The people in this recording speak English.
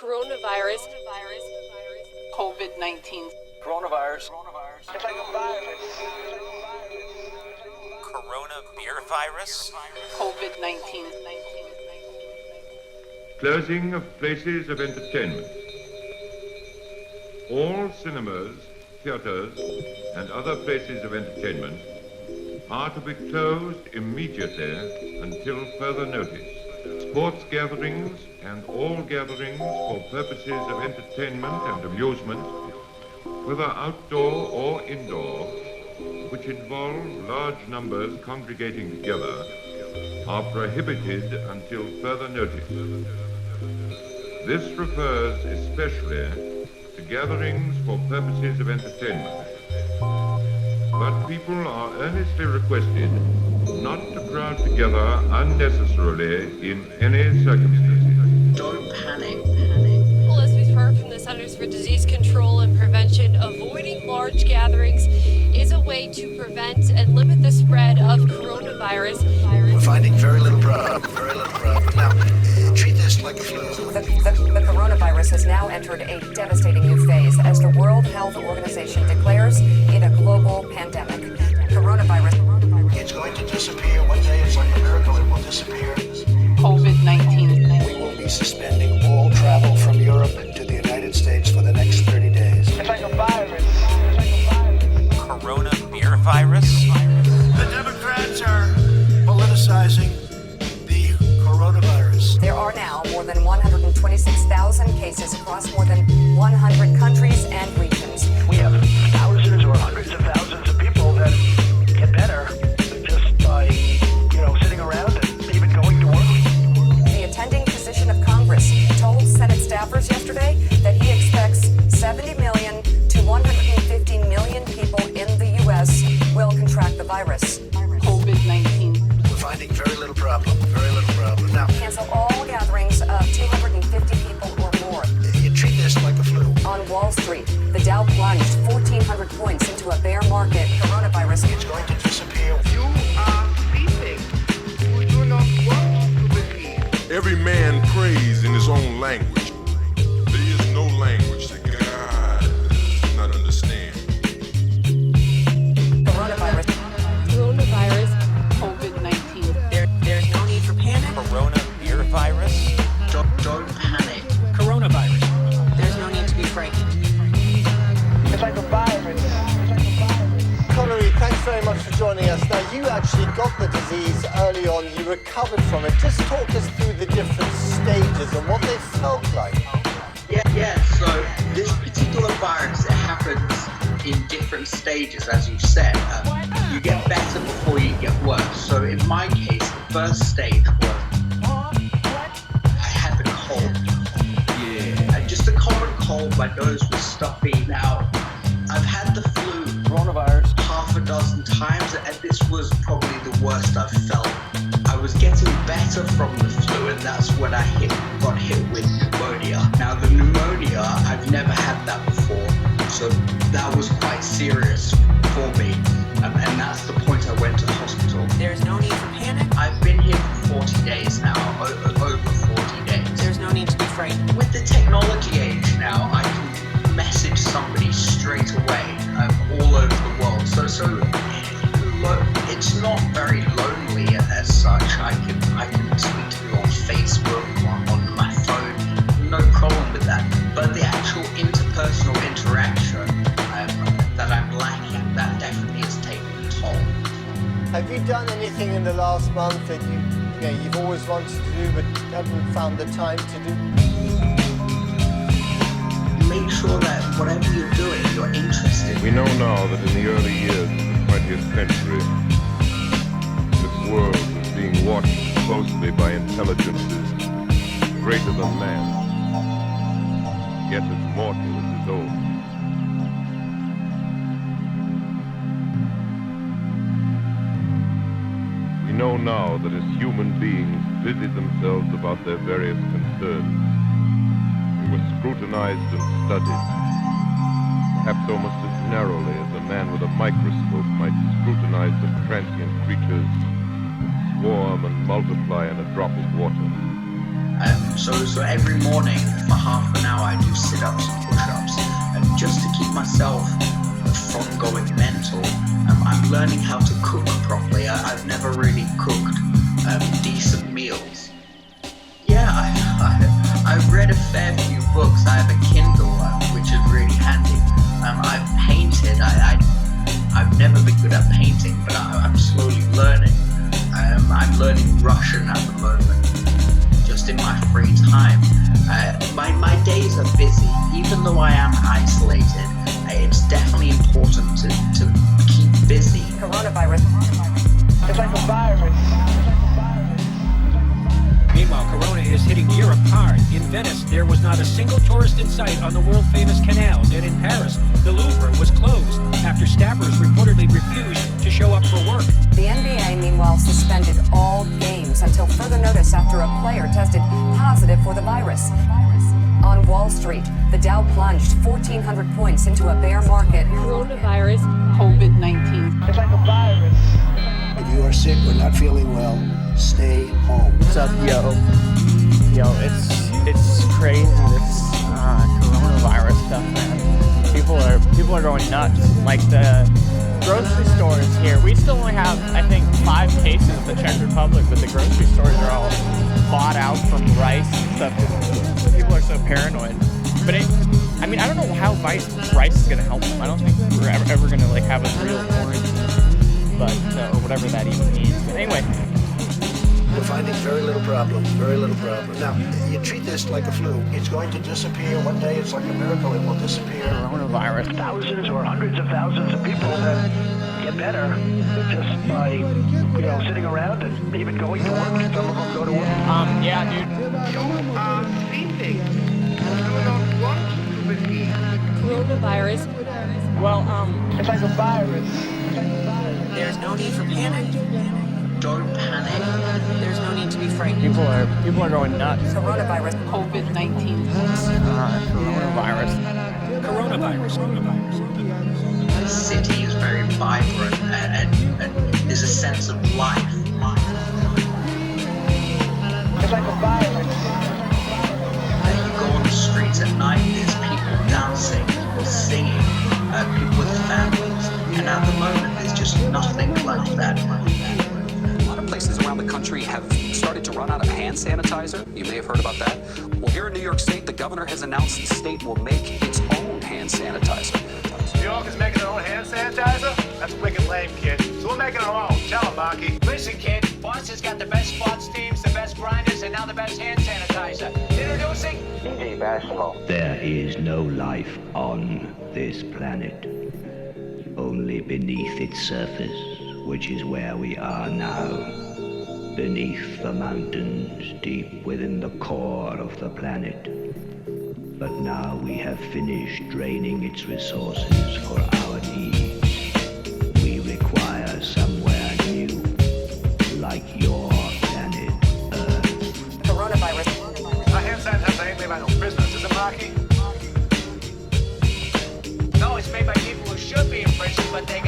Coronavirus. COVID-19. Coronavirus. It's like a virus. Coronavirus. COVID-19. Closing of places of entertainment. All cinemas, theatres, and other places of entertainment are to be closed immediately until further notice. Sports gatherings and all gatherings for purposes of entertainment and amusement, whether outdoor or indoor, which involve large numbers congregating together, are prohibited until further notice. This refers especially to gatherings for purposes of entertainment. But people are earnestly requested not to crowd together unnecessarily in any circumstances. Don't panic. Well, as we've heard from the Centers for Disease Control and Prevention, avoiding large gatherings is a way to prevent and limit the spread of coronavirus. We're finding very little problem. Now, treat this like a flu. The coronavirus has now entered a devastating new phase as the World Health Organization declares it a global pandemic. Coronavirus. It's going to disappear. One day it's like a miracle. It will disappear. COVID-19. We will be suspending all travel from Europe to the United States for the next 30 days. It's like a virus. Coronavirus. The Democrats are politicizing the coronavirus. There are now more than 126,000 cases across more than 100 countries and regions. We have thousands or hundreds of thousands of people that get better just by, sitting around and even going to work. The attending physician of Congress told Senate staffers yesterday that he expects 70 million to 150 million people in the U.S. will contract the virus. COVID-19. We're finding very little problem. Now, Cancel all gatherings of 250 people or more. you treat this like a flu. On Wall Street, the Dow plunged 1,400 points into a bear market. Coronavirus. It's going to disappear. You are speaking. You do not want to believe. Every man prays in his own language. There is no language that God does not understand. Coronavirus. Coronavirus. COVID-19. There's no need for panic. Coronavirus. Don't panic. Coronavirus. There's no need to be frightened. It's like a virus. Connery, thanks very much for joining us. Now, you actually got the disease early on. You recovered from it. Just talk us through the different stages and what they felt like. Yeah. So this particular virus, it happens in different stages, as you said. You get better before you get worse. So in my case, the first stage was I had the cold. Yeah. Just a common cold. My nose was stuffy. Now, I've had the flu, Coronavirus. half a dozen times, and this was probably the worst I've felt. I was getting better from the flu, and that's when I got hit with pneumonia. Now, the pneumonia, I've never had that before, so that was quite serious for me, and that's the point I went to the hospital. There's no need for panic. I've been here for 40 days now, over 40 days. There's no need to be frightened. With the technology age now, I can message somebody straight away all over the world. So it's not very lonely as such. I can speak to you on Facebook, on my phone, no problem with that. But the actual interpersonal interaction that I'm lacking, that definitely is taking a toll. Have you done anything in the last month that you've always wanted to do but haven't found the time to do? Make sure that whatever you're doing, you're interested. We know now that in the early years of the 20th century, this world was being watched closely by intelligences greater than man, yet as mortal as his own. We know now that as human beings busied themselves about their various concerns, we were scrutinized and studied, perhaps almost as narrowly as a man with a microscope might scrutinize the transient creatures that swarm and multiply in a drop of water. So every morning for half an hour I do sit-ups and push-ups, just to keep myself from going mental. I'm learning how to cook properly. I've never really cooked decent meals. Yeah, I've read a fair few books. I have a Kindle, which is really handy. I've painted. I've never been good at painting, but I'm slowly learning. I'm learning Russian at the moment, just in my free time. My days are busy. Even though I am isolated, it's definitely important to keep busy. Coronavirus. It's like a virus. Meanwhile, Corona is hitting Europe hard. In Venice, there was not a single tourist in sight on the world-famous canals. And in Paris, the Louvre was closed after staffers reportedly refused to show up for work. The NBA, meanwhile, suspended all games until further notice after a player tested positive for the virus. On Wall Street, the Dow plunged 1,400 points into a bear market. Coronavirus. COVID-19. It's like a virus. If you are sick or not feeling well, stay home. What's up, yo? Yo, it's crazy, this coronavirus stuff, man. People are going nuts. Like the grocery stores here, we still only have, I think, 5 cases in the Czech Republic, but the grocery stores are all bought out from rice and stuff. People are so paranoid. But I don't know how rice is gonna help them. I don't think we're ever gonna have a real quarantine, but or whatever that even means. But anyway. We're finding very little problem. Now, you treat this like a flu. It's going to disappear. One day it's like a miracle. It will disappear. Coronavirus. Thousands or hundreds of thousands of people that get better just by, sitting around and even going to work. Some of them go to work. Yeah, dude. You are sleeping. You do not want to believe. Coronavirus. Well, It's like a virus. There's no need for panic. Don't panic. There's no need to be frightened. people are going nuts. Coronavirus. COVID-19. Coronavirus. The city is very vibrant and there's a sense of life. It's like a virus. You go on the streets at night, there's people dancing, people singing, people with families, and at the moment there's just nothing like that. A lot of places around the country have started to run out of hand sanitizer. You may have heard about that. Well, here in New York State, the governor has announced the state will make its own hand sanitizer. New York is making their own hand sanitizer? That's wicked lame, kid. So we're making our own. Tell them, Marky. Listen, kid. Boston's got the best sports teams, the best grinders, and now the best hand sanitizer. Introducing Dj Bashemo. There is no life on this planet. Only beneath its surface, which is where we are now. Beneath the mountains, deep within the core of the planet. But now we have finished draining its resources for our needs. We require somewhere new, like your planet Earth. Coronavirus. Hand sanitizer ain't made by no prisoners, is it, Marky? No, it's made by people who should be in prison, but they